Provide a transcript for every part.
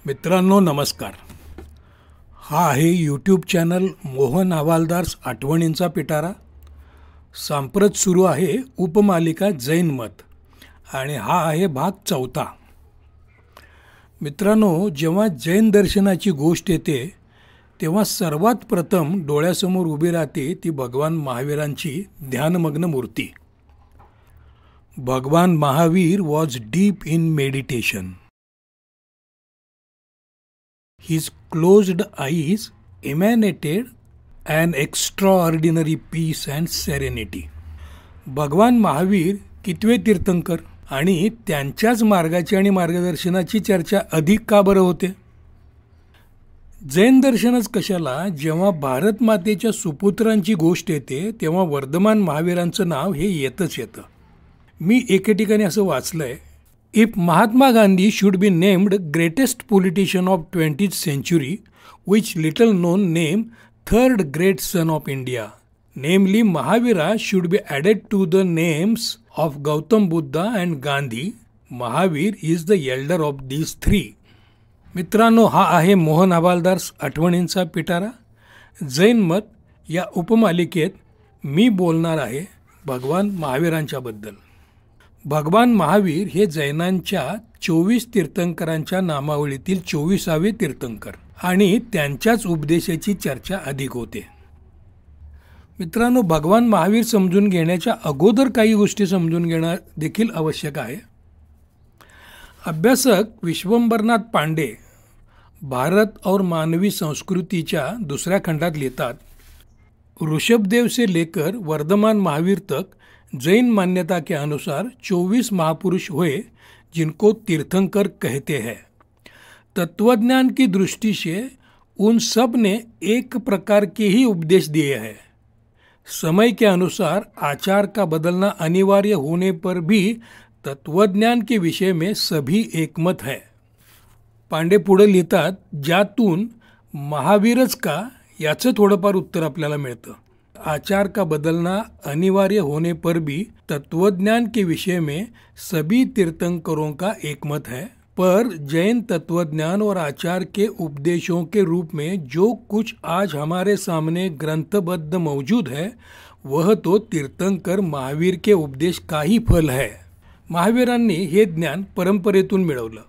मित्रांनो नमस्कार. हा आहे यूट्यूब चॅनल मोहन हवालदार्स आठवणींचा पिटारा. सांप्रत सुरू आहे उपमालिका जैन मत आणि हा आहे भाग 4. मित्रांनो, जेव्हा जैन दर्शनाची गोष्ट येते तेव्हा सर्वात प्रथम डोळ्यासमोर उभी राहते ती भगवान महावीरांची ध्यानमग्न मूर्ती. भगवान Mahavir was deep in meditation. His closed eyes emanated an extraordinary peace and serenity. भगवान महावीर कितवे तीर्थंकर आणि त्यांच्याच मार्गाची आणि मार्गदर्शनाची चर्चा अधिक का बरं होते? जैन दर्शनच कशाला, जेव्हा भारत मातेच्या सुपुत्रांची गोष्ट येते तेव्हा वर्धमान महावीरांचं नाव हे येतच येतं. मी एके ठिकाणी असं वाचलंय, If Mahatma Gandhi should be named greatest politician of 20th century, which little known name third great son of India, namely Mahavira should be added to the names of Gautam Buddha and Gandhi. Mahavir is the elder of these three. मित्रांनो, हा आहे मोहन हवालदार्स आठवणींचा पिटारा. जैन मत या उपमालिकेत मी बोलणार आहे भगवान महावीरांच्याबद्दल. भगवान महावीर हे जैनांच्या 24 तीर्थंकरांच्या नामावळीतील 24वे तीर्थंकर आणि त्यांच्याच उपदेशाची चर्चा अधिक होते. मित्रांनो, भगवान महावीर समजून घेण्याच्या अगोदर काही गोष्टी समजून घेणं देखील आवश्यक आहे. अभ्यासक विश्वंभरनाथ पांडे भारत और मानवी संस्कृतीच्या 2ऱ्या खंडात लिहितात, ऋषभदेव से लेकर वर्धमान महावीर तक जैन मान्यता के अनुसार 24 महापुरुष हुए जिनको तीर्थंकर कहते हैं. तत्वज्ञान की दृष्टि से उन सब ने एक प्रकार के ही उपदेश दिए हैं. समय के अनुसार आचार का बदलना अनिवार्य होने पर भी तत्वज्ञान के विषय में सभी एकमत है. पांडे पुढे लिहितात, ज्यातून महावीरच का याचं थोडंफार उत्तर आपल्याला मिळतं. आचार का बदलना अनिवार्य होने पर भी तत्वज्ञान के विषय में सभी तीर्थंकरों का एकमत है. पर जैन तत्वज्ञान और आचार के उपदेशों के रूप में जो कुछ आज हमारे सामने ग्रंथबद्ध मौजूद है वह तो तीर्थंकर महावीर के उपदेश का ही फल है. महावीरांनी हे ज्ञान परंपरेतून मिळवलं.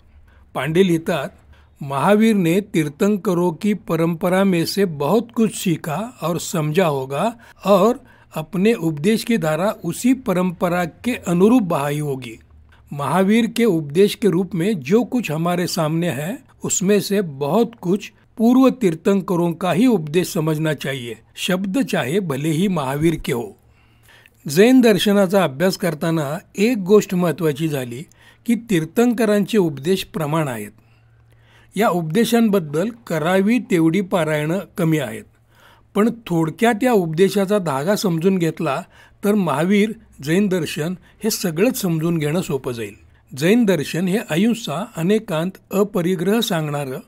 पांडे लिहितात, महावीर ने तीर्थंकरों की परंपरा में से बहुत कुछ सीखा और समझा होगा और अपने उपदेश की धारा उसी परंपरा के अनुरूप बहाई होगी. महावीर के उपदेश के रूप में जो कुछ हमारे सामने है उसमें से बहुत कुछ पूर्व तीर्थंकरों का ही उपदेश समझना चाहिए, शब्द चाहे भले ही महावीर के हो. जैन दर्शनाचा अभ्यास करताना एक गोष्ट महत्त्वाची झाली की तीर्थंकरांचे उपदेश प्रमाण आहेत. या उपदेशांबद्दल करावी तेवढी पारायणं कमी आहेत. पण थोडक्यात या उपदेशाचा धागा समजून घेतला तर महावीर जैन दर्शन हे सगळंच समजून घेणं सोपं जाईल. जैन दर्शन हे अहिंसा, अनेकांत, अपरिग्रह सांगणारं,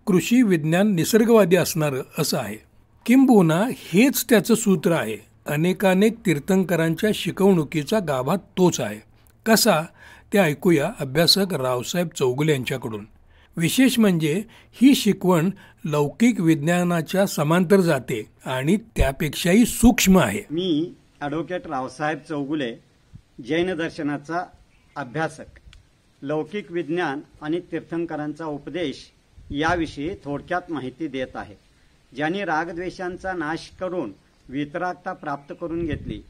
कृषी, विज्ञान, निसर्गवादी असणारं असं आहे. किंबहुना हेच त्याचं सूत्र आहे. अनेकानेक तीर्थंकरांच्या शिकवणुकीचा गाभा तोच आहे. कसा ते ऐकूया अभ्यासक रावसाहेब चौगुले यांच्याकडून. विशेष म्हणजे ही शिकवण लौकिक विज्ञानाच्या समांतर जाते आणि त्यापेक्षाही सूक्ष्म आहे. मी ॲडव्होकेट रावसाहेब चौगुले, जैन दर्शनाचा अभ्यासक, लौकिक विज्ञान आणि तीर्थंकरांचा उपदेश याविषयी थोडक्यात माहिती देत आहे. ज्यांनी रागद्वेषांचा नाश करून वितरागता प्राप्त करून घेतली,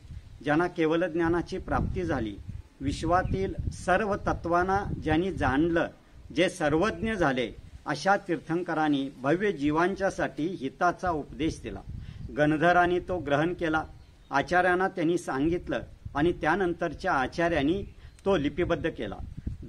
ज्यांना केवल ज्ञानाची प्राप्ती झाली, विश्वातील सर्व तत्वांना ज्यांनी जाणलं, जे सर्वज्ञ झाले, अशा तीर्थंकरांनी भव्य जीवांच्यासाठी हिताचा उपदेश दिला. गणधरांनी तो ग्रहण केला, आचार्यांना त्यांनी सांगितलं आणि त्यानंतरच्या आचार्यांनी तो लिपिबद्ध केला.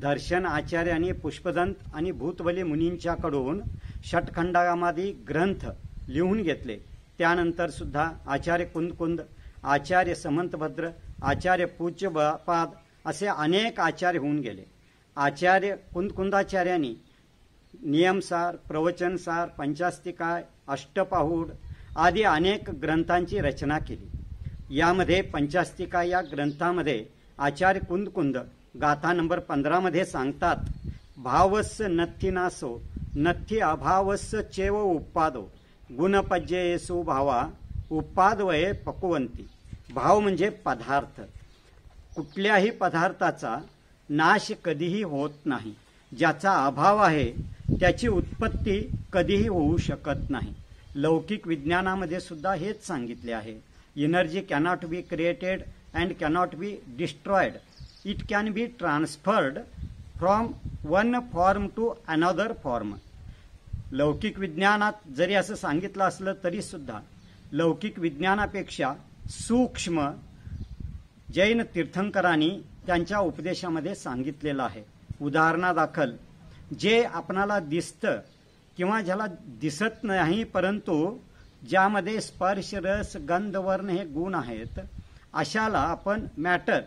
दर्शन आचार्यांनी पुष्पदंत आणि भूतबली मुनींच्याकडून षटखंडामध्ये ग्रंथ लिहून घेतले. त्यानंतर सुद्धा आचार्य कुंदकुंद, आचार्य समंतभद्र, आचार्य पूज्यपाद असे अनेक आचार्य होऊन गेले. आचार्य कुंदकुंदाचार्यांनी नियमसार, प्रवचनसार, पंचास्तिकाय, अष्टपाहूड आदी अनेक ग्रंथांची रचना केली. यामध्ये पंचास्तिकाय या ग्रंथामध्ये आचार्य कुंदकुंद गाथा नंबर 15 मध्ये सांगतात, भावस्य नत्थी नासो नथी अभावस्य चेव उपादो गुणपज्येसु भावा उपादवये पक्वंती. भाव म्हणजे पदार्थ. कुठल्याही पदार्थाचा नाश कधीही होत नाही. ज्याचा अभाव आहे त्याची उत्पत्ती कधीही होऊ शकत नाही. लौकिक विज्ञानामध्ये सुद्धा हेच सांगितले आहे. Energy cannot be created and cannot be destroyed. It can be transferred from one form to another form. लौकिक विज्ञानात जरी असं सांगितलं असलं तरी सुद्धा लौकिक विज्ञानापेक्षा सूक्ष्म जैन तीर्थंकरांनी त्यांच्या उपदेशामध्ये सांगितलेलं आहे. उदाहरणादाखल जे आपणाला दिसतं किंवा ज्याला दिसत नाही परंतु ज्यामध्ये स्पर्श रस गंध वर्ण हे गुण आहेत अशाला आपण मॅटर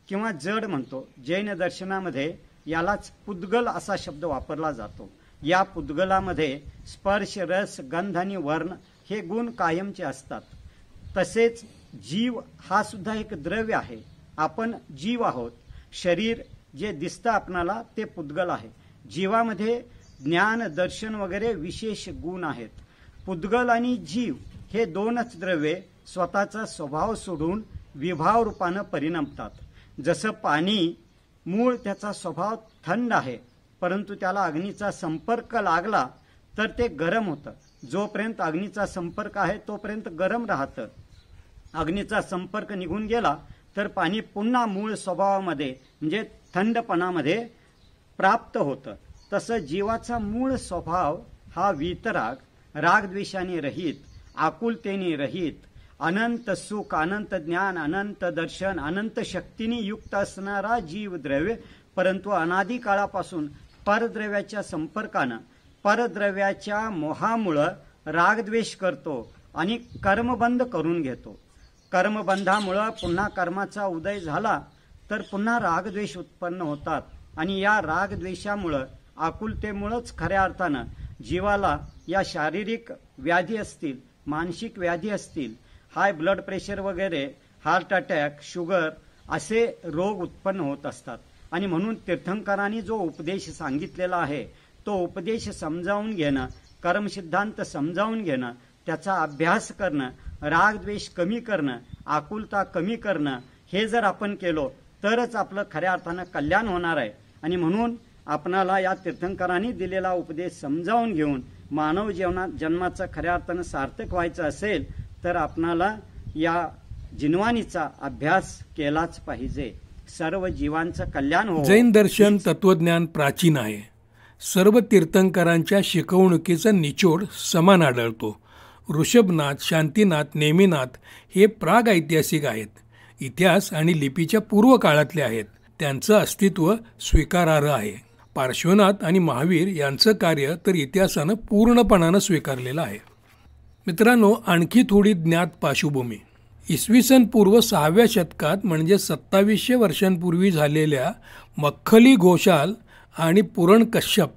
किंवा जड म्हणतो. जैन दर्शनामध्ये यालाच पुद्गल असा शब्द वापरला जातो. या पुद्गलामध्ये स्पर्श रस गंध आणि वर्ण हे गुण कायमचे असतात. तसेच जीव हा सुद्धा एक द्रव्य आहे. आपण जीव आहोत. शरीर जे दिसतं आपणाला ते पुद्गल आहे. जीवामध्ये ज्ञान दर्शन वगैरे विशेष गुण आहेत. पुद्गल आणि जीव हे दोनच द्रव्ये स्वतःचा स्वभाव सोडून विभाव रूपानं परिणमतात. जसं पाणी मूळ त्याचा स्वभाव थंड आहे परंतु त्याला अग्नीचा संपर्क लागला तर ते गरम होतं. जोपर्यंत अग्नीचा संपर्क आहे तोपर्यंत गरम राहतं. अग्नीचा संपर्क निघून गेला तर पाणी पुन्हा मूळ स्वभावामध्ये म्हणजे थंडपणामध्ये प्राप्त होतं. तसं जीवाचा मूळ स्वभाव हा वीतराग, रागद्वेषाने रहित, आकुलतेने रहित, अनंत सुख, अनंत ज्ञान, अनंत दर्शन, अनंत शक्तीने युक्त असणारा जीव द्रव्य, परंतु अनादी काळापासून परद्रव्याच्या संपर्कानं परद्रव्याच्या मोहामुळं रागद्वेष करतो आणि कर्मबंध करून घेतो. कर्मबंधामुळं पुन्हा कर्माचा उदय झाला तर पुन्हा रागद्वेष उत्पन्न होतात आणि या रागद्वेषामुळं आकुलतेमुळंच खऱ्या अर्थानं जीवाला या शारीरिक व्याधी असतील, मानसिक व्याधी असतील, हाय ब्लड प्रेशर वगैरे, हार्ट अटॅक, शुगर असे रोग उत्पन्न होत असतात. आणि म्हणून तीर्थंकरांनी जो उपदेश सांगितलेला आहे तो उपदेश समजावून घेणं, कर्मसिद्धांत समजावून घेणं, त्याचा अभ्यास करणं, रागद्वेष कमी करणं, आकुलता कमी करणं हे जर आपण केलो तरच आपलं खऱ्या अर्थानं कल्याण होणार आहे. आणि म्हणून आपणाला या तीर्थंकरांनी दिलेला उपदेश समजावून घेऊन मानव जन्माचं खऱ्या अर्थानं सार्थक व्हायचं असेल तर आपणाला या जिनवानीचा अभ्यास केलाच पाहिजे. सर्व जीवांचं कल्याण हो. जैन दर्शन तत्वज्ञान प्राचीन आहे. सर्व तीर्थंकरांच्या शिकवणुकीचा निचोड समान आढळतो. ऋषभनाथ, शांतीनाथ, नेमिनाथ हे प्राग ऐतिहासिक आहेत. इतिहास आणि लिपीच्या पूर्व काळातले आहेत. त्यांचं अस्तित्व स्वीकारार्ह आहे. पार्श्वनाथ आणि महावीर यांचं कार्य तर इतिहासानं पूर्णपणानं स्वीकारलेलं आहे. मित्रांनो, आणखी थोडी ज्ञात पार्श्वभूमी. इसवी सन पूर्व 6व्या शतकात म्हणजे 2700 वर्षांपूर्वी झालेल्या मख्खली घोषाल आणि पुरण कश्यप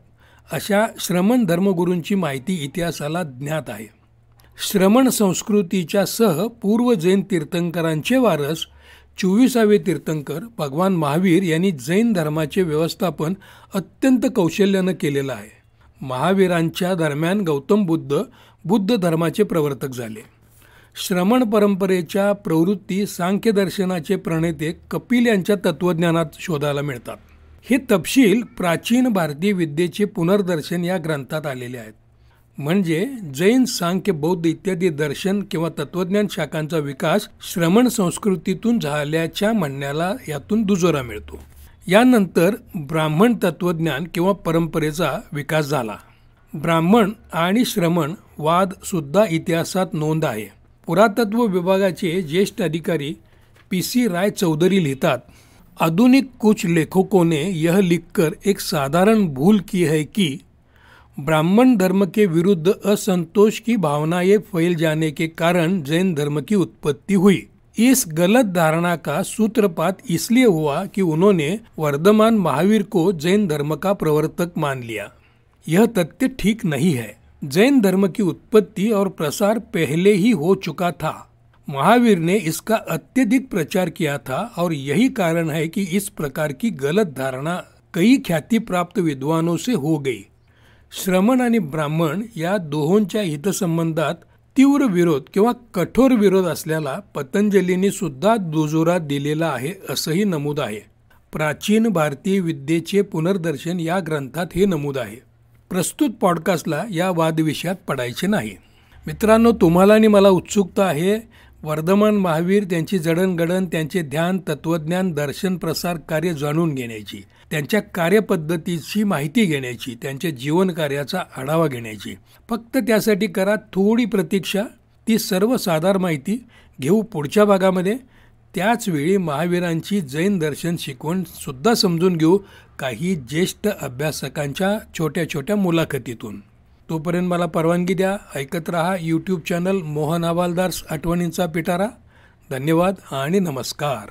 अशा श्रमण धर्मगुरूंची माहिती इतिहासाला ज्ञात आहे. श्रमण संस्कृतीच्या सह पूर्व जैन तीर्थंकरांचे वारस 24वे तीर्थंकर भगवान महावीर यांनी जैन धर्माचे व्यवस्थापन अत्यंत कौशल्यानं केलेलं आहे. महावीरांच्या दरम्यान गौतम बुद्ध धर्माचे प्रवर्तक झाले. श्रमण परंपरेच्या प्रवृत्ती सांख्य दर्शनाचे प्रणेते कपिल यांच्या तत्वज्ञानात शोधायला मिळतात. हे तपशील प्राचीन भारतीय विद्येचे पुनर्दर्शन या ग्रंथात आलेले आहेत. म्हणजे जैन, सांख्य, बौद्ध इत्यादी दर्शन किंवा तत्वज्ञान शाखांचा विकास श्रमण संस्कृतीतून झाल्याच्या म्हणण्याला यातून दुजोरा मिळतो. यानंतर ब्राह्मण तत्वज्ञान किंवा परंपरेचा विकास झाला. ब्राह्मण आणि श्रमण वाद सुद्धा इतिहासात नोंद आहे. पुरातत्व विभागाचे ज्येष्ठ अधिकारी PC राय चौधरी लिहितात, आधुनिक कुछ लेखकों ने यह लिखकर एक साधारण भूल की है कि ब्राह्मण धर्म के विरुद्ध असंतोष की भावनाएं फैल जाने के कारण जैन धर्म की उत्पत्ति हुई. इस गलत धारणा का सूत्रपात इसलिए हुआ कि उन्होंने वर्धमान महावीर को जैन धर्म का प्रवर्तक मान लिया. यह तथ्य ठीक नहीं है. जैन धर्म की उत्पत्ति और प्रसार पहले ही हो चुका था. महावीर ने इसका अत्यधिक प्रचार किया था और यही कारण है कि इस प्रकार की गलत धारणा कई ख्याति प्राप्त विद्वानों से हो गई. श्रमण आणि ब्राह्मण या दोहोंच्या हितसंबंधात तीव्र विरोध किंवा कठोर विरोध असल्याला पतंजलींनी सुद्धा दुजोरा दिलेला आहे असंही नमूद आहे. प्राचीन भारतीय विद्येचे पुनर्दर्शन या ग्रंथात हे नमूद आहे. प्रस्तुत पॉडकास्टला या वादविषयात पडायचे नाही. मित्रांनो, तुम्हाला आणि मला उत्सुकता आहे वर्धमान महावीर, त्यांची जडणघडण, त्यांचे ध्यान, तत्वज्ञान, दर्शन प्रसार कार्य जाणून घेण्याची, त्यांच्या कार्यपद्धतीची माहिती घेण्याची, त्यांच्या जीवनकार्याचा आढावा घेण्याची. फक्त त्यासाठी करा थोडी प्रतीक्षा. ती सर्वसाधारण माहिती घेऊ पुढच्या भागामध्ये. त्याचवेळी महावीरांची जैन दर्शन शिकवण सुद्धा समजून घेऊ काही ज्येष्ठ अभ्यासकांच्या छोट्या छोट्या मुलाखतीतून. तोपर्यंत मला परवानगी द्या. ऐकत रहा यूट्यूब चॅनल मोहन हवालदार आठवणींचा पिटारा. धन्यवाद आणि नमस्कार.